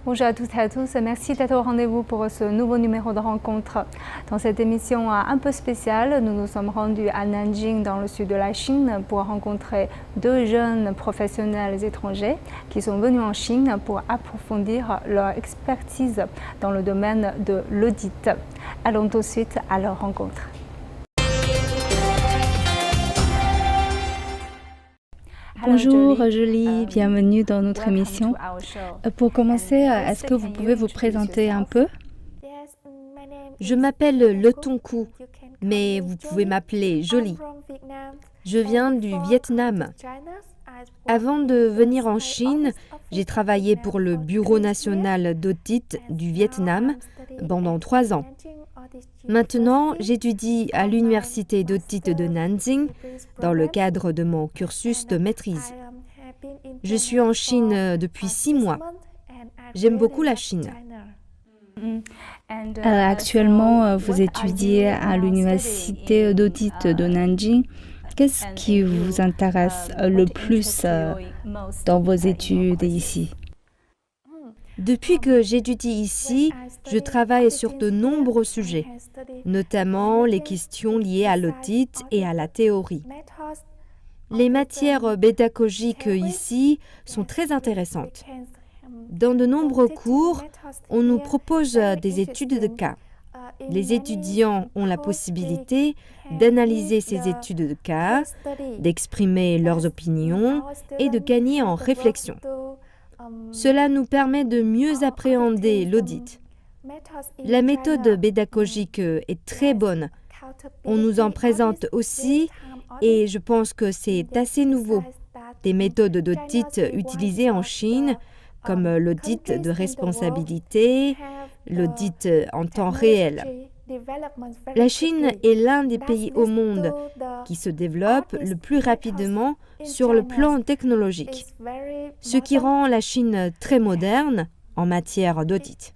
Bonjour à toutes et à tous, merci d'être au rendez-vous pour ce nouveau numéro de rencontre. Dans cette émission un peu spéciale, nous nous sommes rendus à Nanjing dans le sud de la Chine pour rencontrer deux jeunes professionnels étrangers qui sont venus en Chine pour approfondir leur expertise dans le domaine de l'audit. Allons tout de suite à leur rencontre. Bonjour Julie, bienvenue dans notre émission. Pour commencer, est-ce que vous pouvez vous présenter un peu? Je m'appelle Le Tonkou, mais vous pouvez m'appeler Jolie. Je viens du Vietnam. Avant de venir en Chine, j'ai travaillé pour le Bureau national d'audit du Vietnam pendant 3 ans. Maintenant, j'étudie à l'université d'audit de Nanjing dans le cadre de mon cursus de maîtrise. Je suis en Chine depuis 6 mois. J'aime beaucoup la Chine. Actuellement, vous étudiez à l'université d'audit de Nanjing. Qu'est-ce qui vous intéresse le plus dans vos études ici? Depuis que j'étudie ici, je travaille sur de nombreux sujets, notamment les questions liées à l'audit et à la théorie. Les matières pédagogiques ici sont très intéressantes. Dans de nombreux cours, on nous propose des études de cas. Les étudiants ont la possibilité d'analyser ces études de cas, d'exprimer leurs opinions et de gagner en réflexion. Cela nous permet de mieux appréhender l'audit. La méthode pédagogique est très bonne. On nous en présente aussi, et je pense que c'est assez nouveau, des méthodes d'audit utilisées en Chine, comme l'audit de responsabilité, l'audit en temps réel. La Chine est l'un des pays au monde qui se développe le plus rapidement sur le plan technologique, ce qui rend la Chine très moderne en matière d'audit.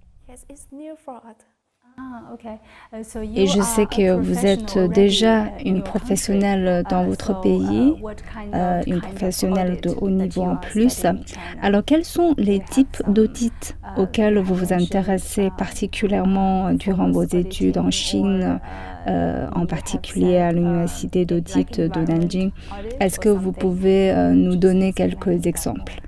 Et je sais que vous êtes déjà une professionnelle dans votre pays, une professionnelle de haut niveau en plus. Alors, quels sont les types d'audits auxquels vous vous intéressez particulièrement durant vos études en Chine, en particulier à l'université d'audit de Nanjing? Est-ce que vous pouvez nous donner quelques exemples?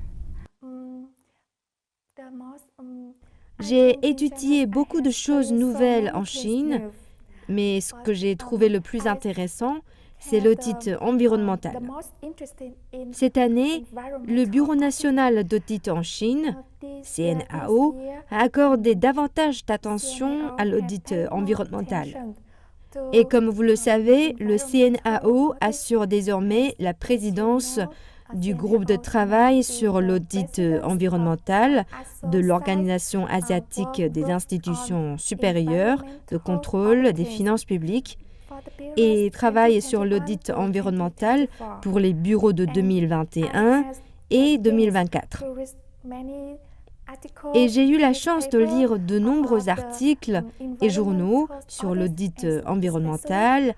J'ai étudié beaucoup de choses nouvelles en Chine, mais ce que j'ai trouvé le plus intéressant, c'est l'audit environnemental. Cette année, le Bureau national d'audit en Chine, CNAO, a accordé davantage d'attention à l'audit environnemental. Et comme vous le savez, le CNAO assure désormais la présidence du groupe de travail sur l'audit environnemental de l'Organisation asiatique des institutions supérieures de contrôle des finances publiques et travaille sur l'audit environnemental pour les bureaux de 2021 et 2024. Et j'ai eu la chance de lire de nombreux articles et journaux sur l'audit environnemental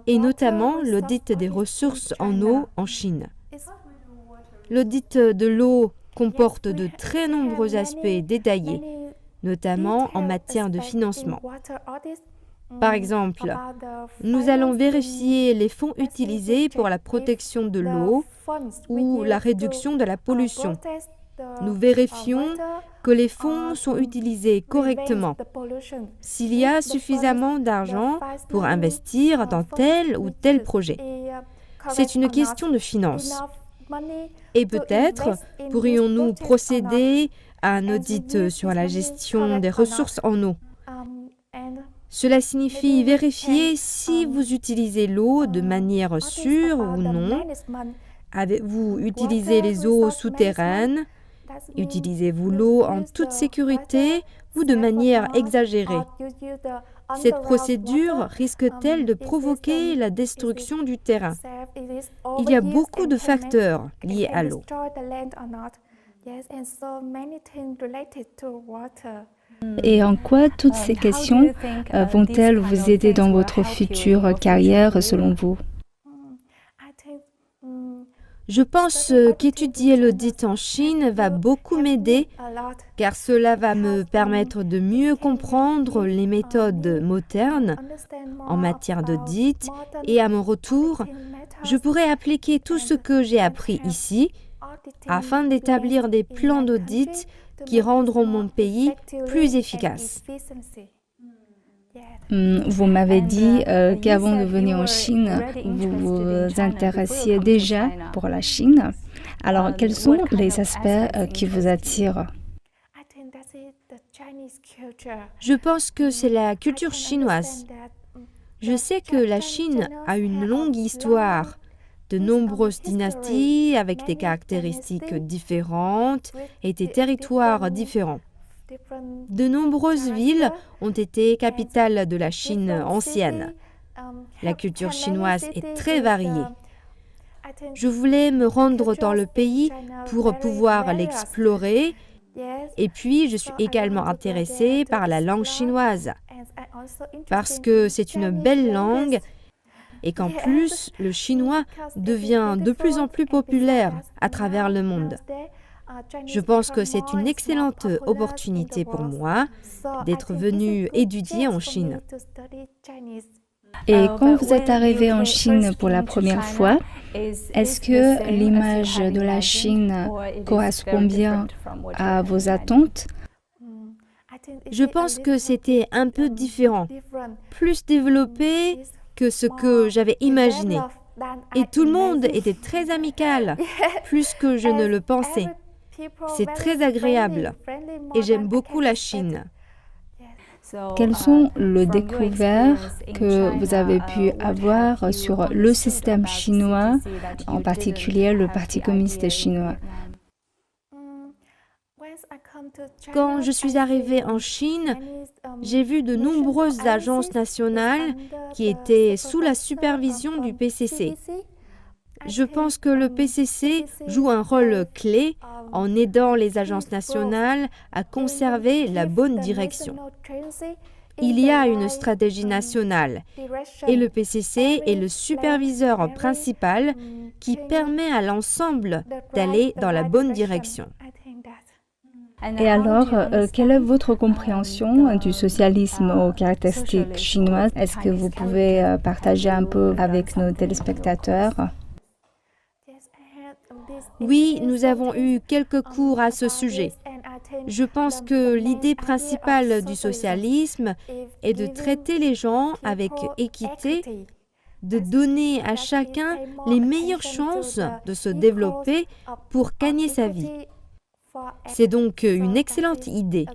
et notamment l'audit des ressources en eau en Chine. L'audit de l'eau comporte de très nombreux aspects détaillés, notamment en matière de financement. Par exemple, nous allons vérifier les fonds utilisés pour la protection de l'eau ou la réduction de la pollution. Nous vérifions que les fonds sont utilisés correctement, s'il y a suffisamment d'argent pour investir dans tel ou tel projet. C'est une question de finances. Et peut-être pourrions-nous procéder à un audit sur la gestion des ressources en eau. Cela signifie vérifier si vous utilisez l'eau de manière sûre ou non. Avez-vous utilisé les eaux souterraines? Utilisez-vous l'eau en toute sécurité ou de manière exagérée? Cette procédure risque-t-elle de provoquer la destruction du terrain? Il y a beaucoup de facteurs liés à l'eau. Et en quoi toutes ces questions vont-elles vous aider dans votre future carrière selon vous? Je pense qu'étudier l'audit en Chine va beaucoup m'aider car cela va me permettre de mieux comprendre les méthodes modernes en matière d'audit et à mon retour, je pourrai appliquer tout ce que j'ai appris ici afin d'établir des plans d'audit qui rendront mon pays plus efficace. Vous m'avez dit qu'avant de venir en Chine, vous vous intéressiez déjà pour la Chine. Alors, quels sont les aspects qui vous attirent? Je pense que c'est la culture chinoise. Je sais que la Chine a une longue histoire, de nombreuses dynasties avec des caractéristiques différentes et des territoires différents. De nombreuses villes ont été capitales de la Chine ancienne. La culture chinoise est très variée. Je voulais me rendre dans le pays pour pouvoir l'explorer et puis je suis également intéressée par la langue chinoise parce que c'est une belle langue et qu'en plus le chinois devient de plus en plus populaire à travers le monde. Je pense que c'est une excellente opportunité pour moi d'être venue étudier en Chine. Et quand vous êtes arrivé en Chine pour la première fois, est-ce que l'image de la Chine correspond bien à vos attentes? Je pense que c'était un peu différent, plus développé que ce que j'avais imaginé. Et tout le monde était très amical, plus que je ne le pensais. C'est très agréable et j'aime beaucoup la Chine. Quelles sont les découvertes que vous avez pu avoir sur le système chinois, en particulier le Parti communiste chinois? Quand je suis arrivée en Chine, j'ai vu de nombreuses agences nationales qui étaient sous la supervision du PCC. Je pense que le PCC joue un rôle clé en aidant les agences nationales à conserver la bonne direction. Il y a une stratégie nationale et le PCC est le superviseur principal qui permet à l'ensemble d'aller dans la bonne direction. Et alors, quelle est votre compréhension du socialisme aux caractéristiques chinoises? Est-ce que vous pouvez partager un peu avec nos téléspectateurs? Oui, nous avons eu quelques cours à ce sujet. Je pense que l'idée principale du socialisme est de traiter les gens avec équité, de donner à chacun les meilleures chances de se développer pour gagner sa vie. C'est donc une excellente idée.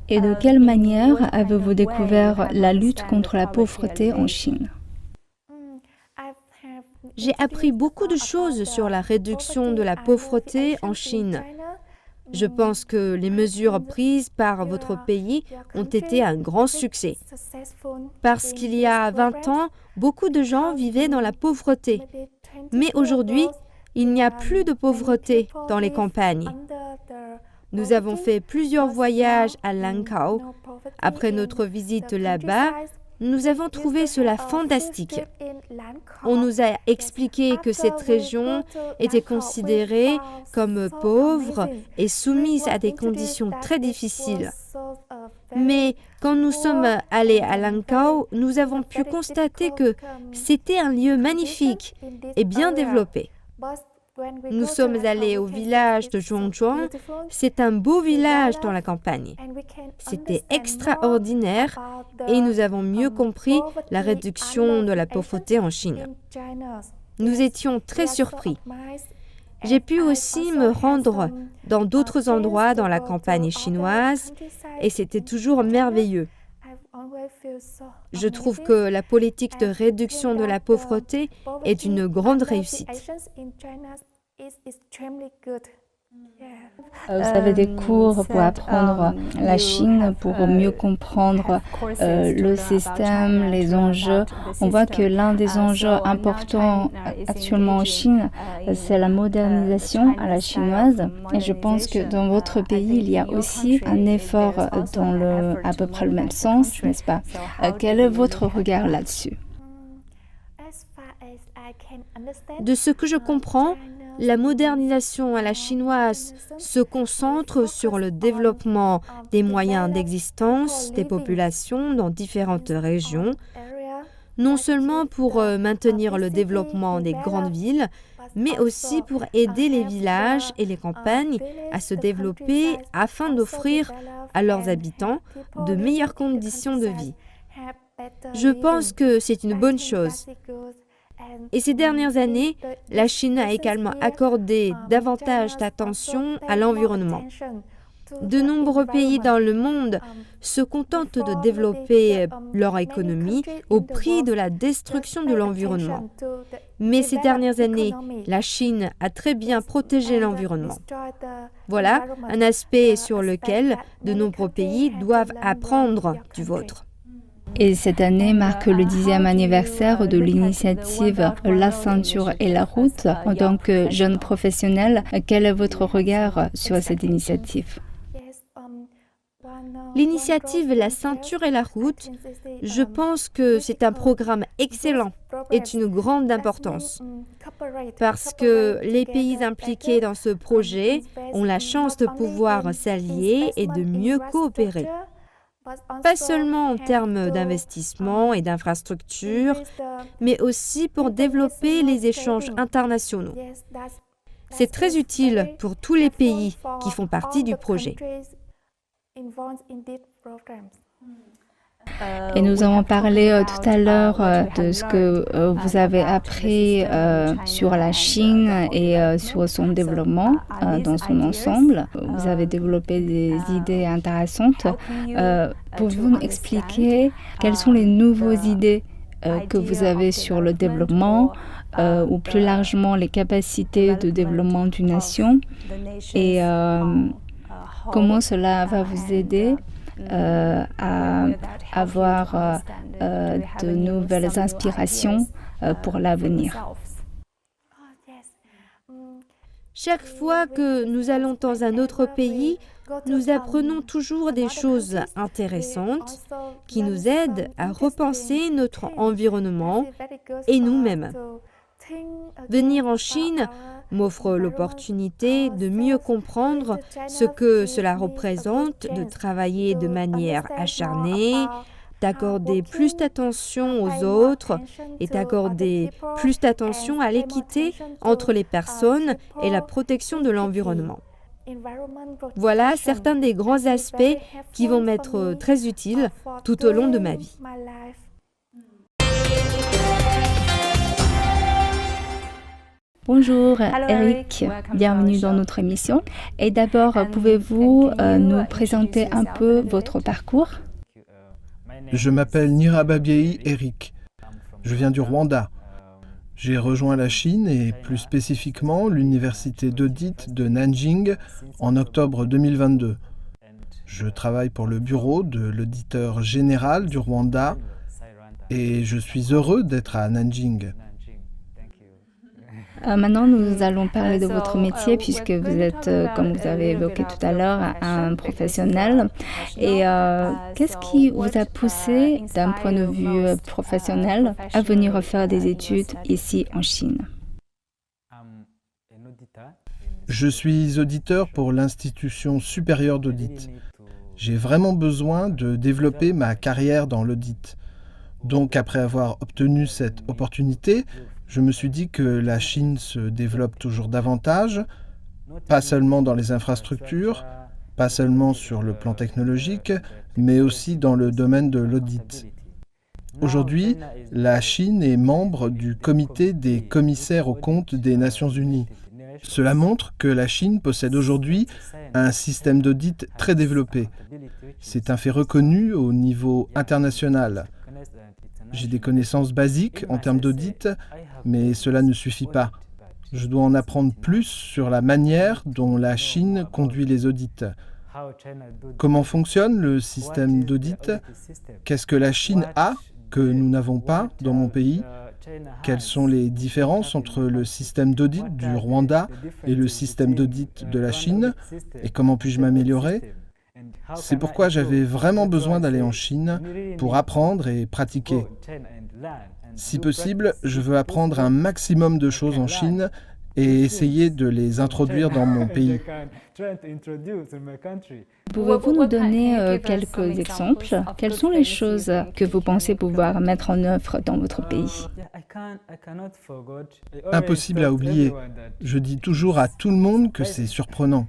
Et de quelle manière avez-vous découvert la lutte contre la pauvreté en Chine? J'ai appris beaucoup de choses sur la réduction de la pauvreté en Chine. Je pense que les mesures prises par votre pays ont été un grand succès. Parce qu'il y a 20 ans, beaucoup de gens vivaient dans la pauvreté. Mais aujourd'hui, il n'y a plus de pauvreté dans les campagnes. Nous avons fait plusieurs voyages à Langkaw. Après notre visite là-bas, nous avons trouvé cela fantastique. On nous a expliqué que cette région était considérée comme pauvre et soumise à des conditions très difficiles. Mais quand nous sommes allés à Langkaw, nous avons pu constater que c'était un lieu magnifique et bien développé. Nous sommes allés au village de Zhongzhuang. C'est un beau village dans la campagne. C'était extraordinaire et nous avons mieux compris la réduction de la pauvreté en Chine. Nous étions très surpris. J'ai pu aussi me rendre dans d'autres endroits dans la campagne chinoise et c'était toujours merveilleux. Je trouve que la politique de réduction de la pauvreté est une grande réussite. Vous avez des cours pour apprendre la Chine, pour mieux comprendre le système, les enjeux. On voit que l'un des enjeux importants actuellement en Chine, c'est la modernisation à la chinoise. Et je pense que dans votre pays, il y a aussi un effort dans à peu près le même sens, n'est-ce pas? Quel est votre regard là-dessus? De ce que je comprends, la modernisation à la chinoise se concentre sur le développement des moyens d'existence des populations dans différentes régions, non seulement pour maintenir le développement des grandes villes, mais aussi pour aider les villages et les campagnes à se développer afin d'offrir à leurs habitants de meilleures conditions de vie. Je pense que c'est une bonne chose. Et ces dernières années, la Chine a également accordé davantage d'attention à l'environnement. De nombreux pays dans le monde se contentent de développer leur économie au prix de la destruction de l'environnement. Mais ces dernières années, la Chine a très bien protégé l'environnement. Voilà un aspect sur lequel de nombreux pays doivent apprendre du vôtre. Et cette année marque le 10e anniversaire de l'initiative La ceinture et la route. En tant que jeune professionnel, quel est votre regard sur cette initiative? L'initiative La ceinture et la route, je pense que c'est un programme excellent et d'une grande importance. Parce que les pays impliqués dans ce projet ont la chance de pouvoir s'allier et de mieux coopérer. Pas seulement en termes d'investissement et d'infrastructures, mais aussi pour développer les échanges internationaux. C'est très utile pour tous les pays qui font partie du projet. Et nous avons parlé tout à l'heure de ce que vous avez appris sur la Chine et sur son développement dans son ensemble. Vous avez développé des idées intéressantes. Pouvez-vous nous expliquer quelles sont les nouvelles idées que vous avez sur le développement ou plus largement les capacités de développement d'une nation et comment cela va vous aider à avoir de nouvelles inspirations pour l'avenir? Chaque fois que nous allons dans un autre pays, nous apprenons toujours des choses intéressantes qui nous aident à repenser notre environnement et nous-mêmes. Venir en Chine m'offre l'opportunité de mieux comprendre ce que cela représente de travailler de manière acharnée, d'accorder plus d'attention aux autres et d'accorder plus d'attention à l'équité entre les personnes et la protection de l'environnement. Voilà certains des grands aspects qui vont m'être très utiles tout au long de ma vie. Bonjour Eric, bienvenue dans notre émission. Et d'abord, pouvez-vous nous présenter un peu votre parcours? Je m'appelle Nirababiei Eric. Je viens du Rwanda. J'ai rejoint la Chine et plus spécifiquement l'université d'audit de Nanjing en octobre 2022. Je travaille pour le bureau de l'auditeur général du Rwanda et je suis heureux d'être à Nanjing. Maintenant, nous allons parler de votre métier puisque vous êtes, comme vous avez évoqué tout à l'heure, un professionnel. Et qu'est-ce qui vous a poussé, d'un point de vue professionnel, à venir faire des études ici en Chine? Je suis auditeur pour l'Institution supérieure d'audit. J'ai vraiment besoin de développer ma carrière dans l'audit. Donc, après avoir obtenu cette opportunité, je me suis dit que la Chine se développe toujours davantage, pas seulement dans les infrastructures, pas seulement sur le plan technologique, mais aussi dans le domaine de l'audit. Aujourd'hui, la Chine est membre du comité des commissaires aux comptes des Nations Unies. Cela montre que la Chine possède aujourd'hui un système d'audit très développé. C'est un fait reconnu au niveau international. J'ai des connaissances basiques en termes d'audit, mais cela ne suffit pas. Je dois en apprendre plus sur la manière dont la Chine conduit les audits. Comment fonctionne le système d'audit? Qu'est-ce que la Chine a que nous n'avons pas dans mon pays? Quelles sont les différences entre le système d'audit du Rwanda et le système d'audit de la Chine? Et comment puis-je m'améliorer? C'est pourquoi j'avais vraiment besoin d'aller en Chine pour apprendre et pratiquer. Si possible, je veux apprendre un maximum de choses en Chine et essayer de les introduire dans mon pays. Pouvez-vous nous donner quelques exemples? Quelles sont les choses que vous pensez pouvoir mettre en œuvre dans votre pays? Impossible à oublier. Je dis toujours à tout le monde que c'est surprenant.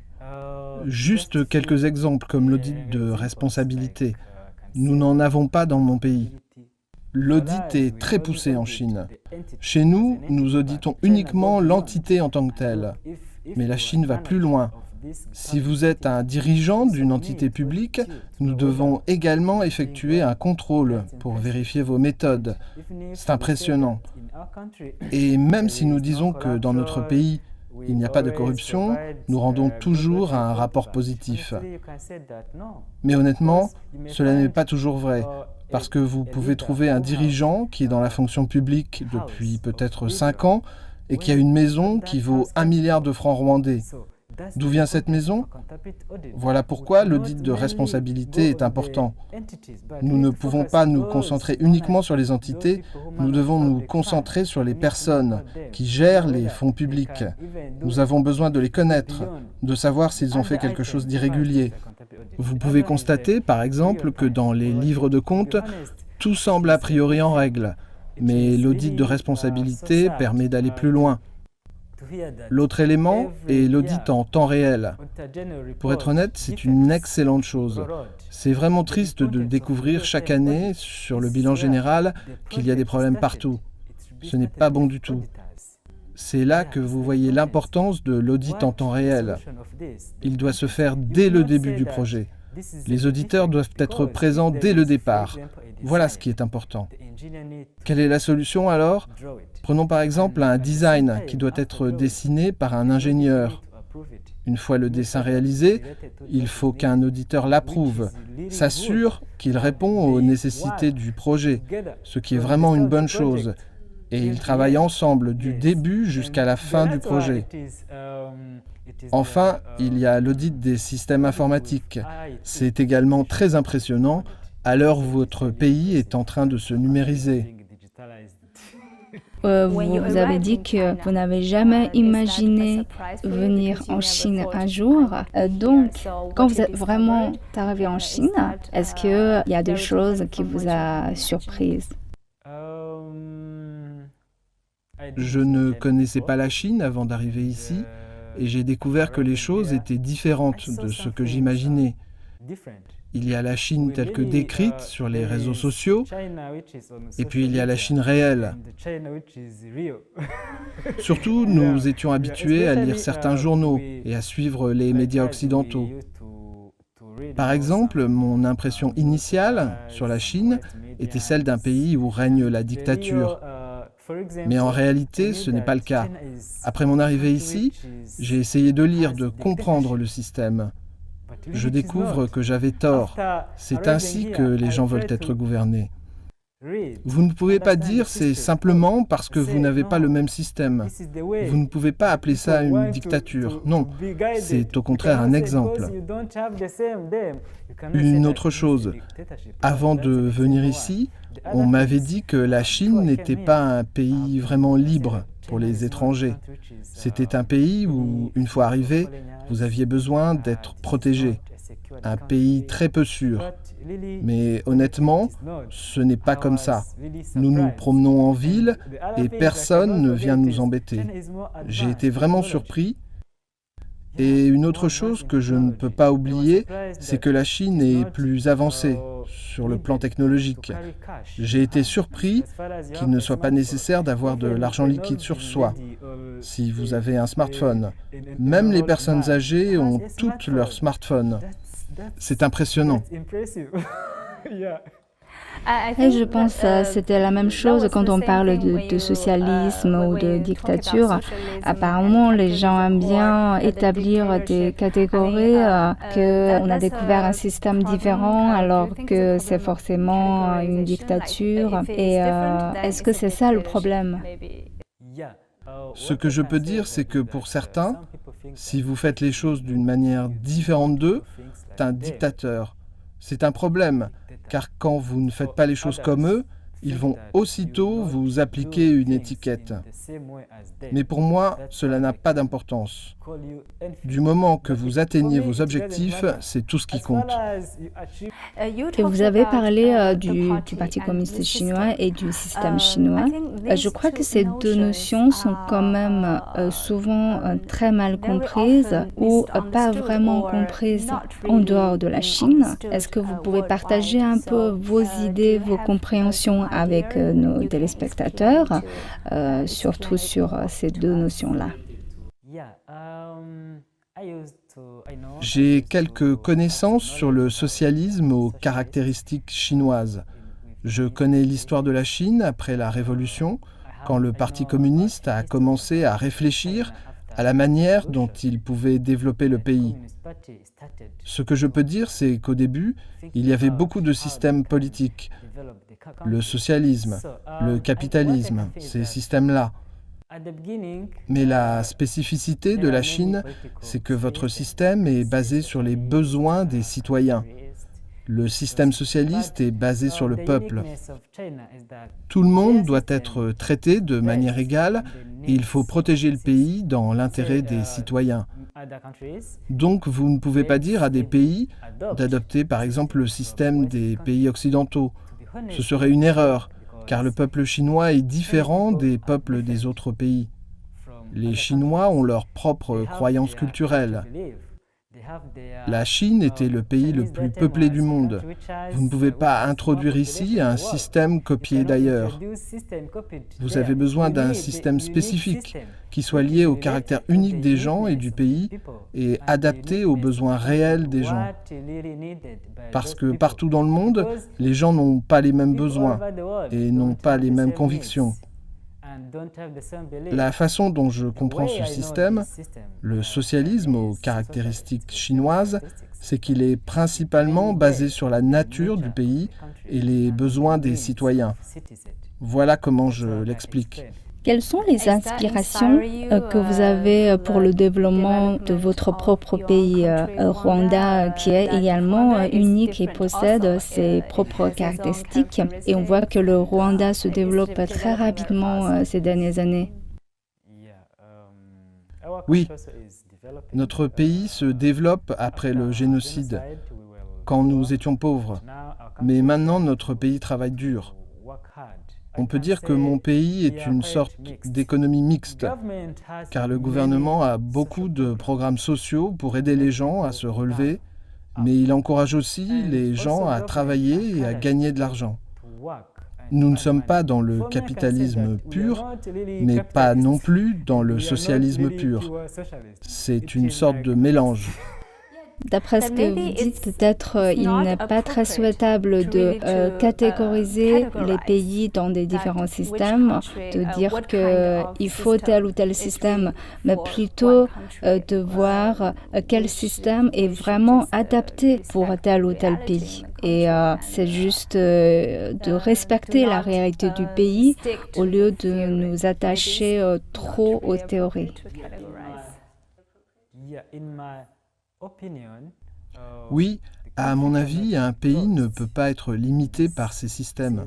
Juste quelques exemples comme l'audit de responsabilité. Nous n'en avons pas dans mon pays. L'audit est très poussé en Chine. Chez nous, nous auditons uniquement l'entité en tant que telle. Mais la Chine va plus loin. Si vous êtes un dirigeant d'une entité publique, nous devons également effectuer un contrôle pour vérifier vos méthodes. C'est impressionnant. Et même si nous disons que dans notre pays, il n'y a pas de corruption, nous rendons toujours un rapport positif. Mais honnêtement, cela n'est pas toujours vrai, parce que vous pouvez trouver un dirigeant qui est dans la fonction publique depuis peut-être 5 ans et qui a une maison qui vaut 1 milliard de francs rwandais. D'où vient cette maison? Voilà pourquoi l'audit de responsabilité est important. Nous ne pouvons pas nous concentrer uniquement sur les entités, nous devons nous concentrer sur les personnes qui gèrent les fonds publics. Nous avons besoin de les connaître, de savoir s'ils ont fait quelque chose d'irrégulier. Vous pouvez constater, par exemple, que dans les livres de comptes, tout semble a priori en règle, mais l'audit de responsabilité permet d'aller plus loin. L'autre élément est l'audit en temps réel. Pour être honnête, c'est une excellente chose. C'est vraiment triste de découvrir chaque année, sur le bilan général, qu'il y a des problèmes partout. Ce n'est pas bon du tout. C'est là que vous voyez l'importance de l'audit en temps réel. Il doit se faire dès le début du projet. Les auditeurs doivent être présents dès le départ. Voilà ce qui est important. Quelle est la solution alors? Prenons par exemple un design qui doit être dessiné par un ingénieur. Une fois le dessin réalisé, il faut qu'un auditeur l'approuve, s'assure qu'il répond aux nécessités du projet, ce qui est vraiment une bonne chose. Et ils travaillent ensemble du début jusqu'à la fin du projet. Enfin, il y a l'audit des systèmes informatiques. C'est également très impressionnant à l'heure où votre pays est en train de se numériser. Vous avez dit que vous n'avez jamais imaginé venir en Chine un jour. Donc, quand vous êtes vraiment arrivé en Chine, est-ce qu'il y a des choses qui vous ont surprise? Je ne connaissais pas la Chine avant d'arriver ici et j'ai découvert que les choses étaient différentes de ce que j'imaginais. Il y a la Chine telle que décrite sur les réseaux sociaux, et puis il y a la Chine réelle. Surtout, nous étions habitués à lire certains journaux et à suivre les médias occidentaux. Par exemple, mon impression initiale sur la Chine était celle d'un pays où règne la dictature. Mais en réalité, ce n'est pas le cas. Après mon arrivée ici, j'ai essayé de lire, de comprendre le système. Je découvre que j'avais tort. C'est ainsi que les gens veulent être gouvernés. Vous ne pouvez pas dire c'est simplement parce que vous n'avez pas le même système. Vous ne pouvez pas appeler ça une dictature. Non, c'est au contraire un exemple. Une autre chose, avant de venir ici, on m'avait dit que la Chine n'était pas un pays vraiment libre pour les étrangers. C'était un pays où, une fois arrivé, vous aviez besoin d'être protégé. Un pays très peu sûr. Mais honnêtement, ce n'est pas comme ça. Nous nous promenons en ville et personne ne vient nous embêter. J'ai été vraiment surpris. Et une autre chose que je ne peux pas oublier, c'est que la Chine est plus avancée sur le plan technologique. J'ai été surpris qu'il ne soit pas nécessaire d'avoir de l'argent liquide sur soi si vous avez un smartphone. Même les personnes âgées ont toutes leurs smartphones. C'est impressionnant. Et je pense que c'était la même chose quand on parle de socialisme ou de dictature. Apparemment, les gens aiment bien établir des catégories, qu'on a découvert un système différent alors que c'est forcément une dictature. Et est-ce que c'est ça le problème? Ce que je peux dire, c'est que pour certains, si vous faites les choses d'une manière différente d'eux, est un dictateur. C'est un problème, car quand vous ne faites pas les choses comme eux, ils vont aussitôt vous appliquer une étiquette. Mais pour moi, cela n'a pas d'importance. Du moment que vous atteignez vos objectifs, c'est tout ce qui compte. Et vous avez parlé du Parti communiste chinois et du système chinois. Je crois que ces deux notions sont quand même souvent très mal comprises ou pas vraiment comprises en dehors de la Chine. Est-ce que vous pouvez partager un peu vos idées, vos compréhensions avec nos téléspectateurs, surtout sur ces deux notions-là? J'ai quelques connaissances sur le socialisme aux caractéristiques chinoises. Je connais l'histoire de la Chine après la Révolution, quand le Parti communiste a commencé à réfléchir à la manière dont il pouvait développer le pays. Ce que je peux dire, c'est qu'au début, il y avait beaucoup de systèmes politiques. Le socialisme, le capitalisme, ces systèmes-là. Mais la spécificité de la Chine, c'est que votre système est basé sur les besoins des citoyens. Le système socialiste est basé sur le peuple. Tout le monde doit être traité de manière égale et il faut protéger le pays dans l'intérêt des citoyens. Donc vous ne pouvez pas dire à des pays d'adopter par exemple le système des pays occidentaux. Ce serait une erreur, car le peuple chinois est différent des peuples des autres pays. Les Chinois ont leurs propres croyances culturelles. La Chine était le pays le plus peuplé du monde. Vous ne pouvez pas introduire ici un système copié d'ailleurs. Vous avez besoin d'un système spécifique qui soit lié au caractère unique des gens et du pays et adapté aux besoins réels des gens. Parce que partout dans le monde, les gens n'ont pas les mêmes besoins et n'ont pas les mêmes convictions. La façon dont je comprends ce système, le socialisme aux caractéristiques chinoises, c'est qu'il est principalement basé sur la nature du pays et les besoins des citoyens. Voilà comment je l'explique. Quelles sont les inspirations que vous avez pour le développement de votre propre pays, Rwanda, qui est également unique et possède ses propres caractéristiques? Et on voit que le Rwanda se développe très rapidement ces dernières années. Oui, notre pays se développe après le génocide, quand nous étions pauvres. Mais maintenant, notre pays travaille dur. On peut dire que mon pays est une sorte d'économie mixte, car le gouvernement a beaucoup de programmes sociaux pour aider les gens à se relever, mais il encourage aussi les gens à travailler et à gagner de l'argent. Nous ne sommes pas dans le capitalisme pur, mais pas non plus dans le socialisme pur. C'est une sorte de mélange. D'après ce que vous dites, peut-être il n'est pas très souhaitable de catégoriser les pays dans des différents systèmes, de dire qu'il faut tel ou tel système, mais plutôt de voir quel système est vraiment adapté pour tel ou tel pays. Et c'est juste de respecter la réalité du pays au lieu de nous attacher trop aux théories. Oui, à mon avis, un pays ne peut pas être limité par ses systèmes.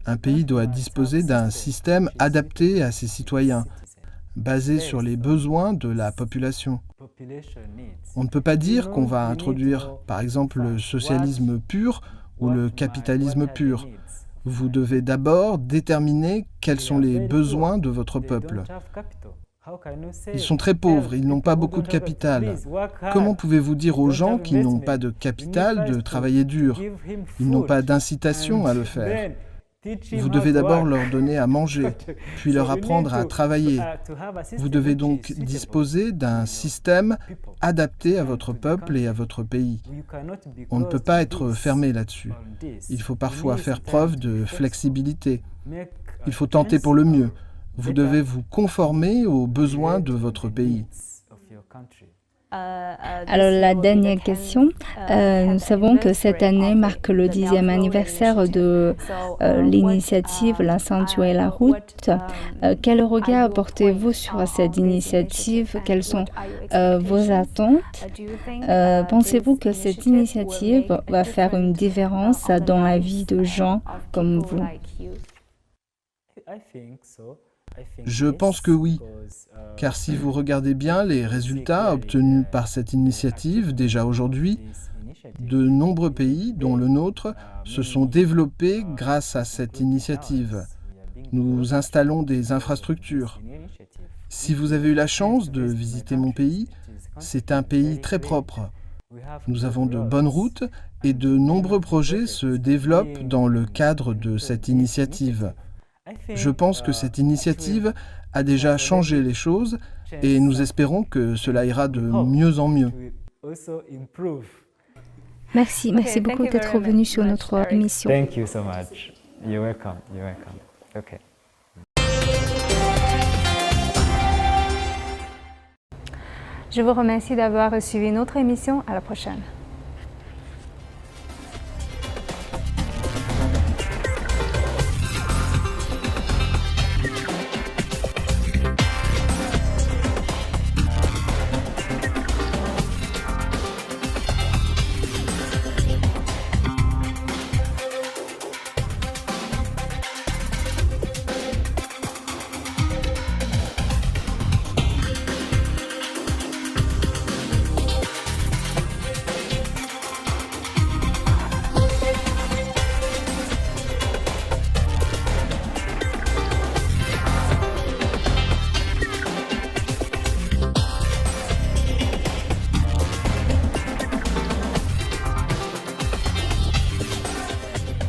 Un pays doit disposer d'un système adapté à ses citoyens, basé sur les besoins de la population. On ne peut pas dire qu'on va introduire, par exemple, le socialisme pur ou le capitalisme pur. Vous devez d'abord déterminer quels sont les besoins de votre peuple. Ils sont très pauvres, ils n'ont pas beaucoup de capital. Comment pouvez-vous dire aux gens qui n'ont pas de capital de travailler dur? Ils n'ont pas d'incitation à le faire. Vous devez d'abord leur donner à manger, puis leur apprendre à travailler. Vous devez donc disposer d'un système adapté à votre peuple et à votre pays. On ne peut pas être fermé là-dessus. Il faut parfois faire preuve de flexibilité. Il faut tenter pour le mieux. Vous devez vous conformer aux besoins de votre pays. Alors la dernière question, nous savons que cette année marque le 10e anniversaire de l'initiative La Ceinture et la route. Quel regard portez-vous sur cette initiative? Quelles sont vos attentes? Pensez-vous que cette initiative va faire une différence dans la vie de gens comme vous? Je pense que oui, car si vous regardez bien les résultats obtenus par cette initiative déjà aujourd'hui, de nombreux pays, dont le nôtre, se sont développés grâce à cette initiative. Nous installons des infrastructures. Si vous avez eu la chance de visiter mon pays, c'est un pays très propre. Nous avons de bonnes routes et de nombreux projets se développent dans le cadre de cette initiative. Je pense que cette initiative a déjà changé les choses et nous espérons que cela ira de mieux en mieux. Merci beaucoup d'être venu sur notre émission. Thank you so much. You're welcome. You're welcome. Okay. Je vous remercie d'avoir suivi notre émission. À la prochaine.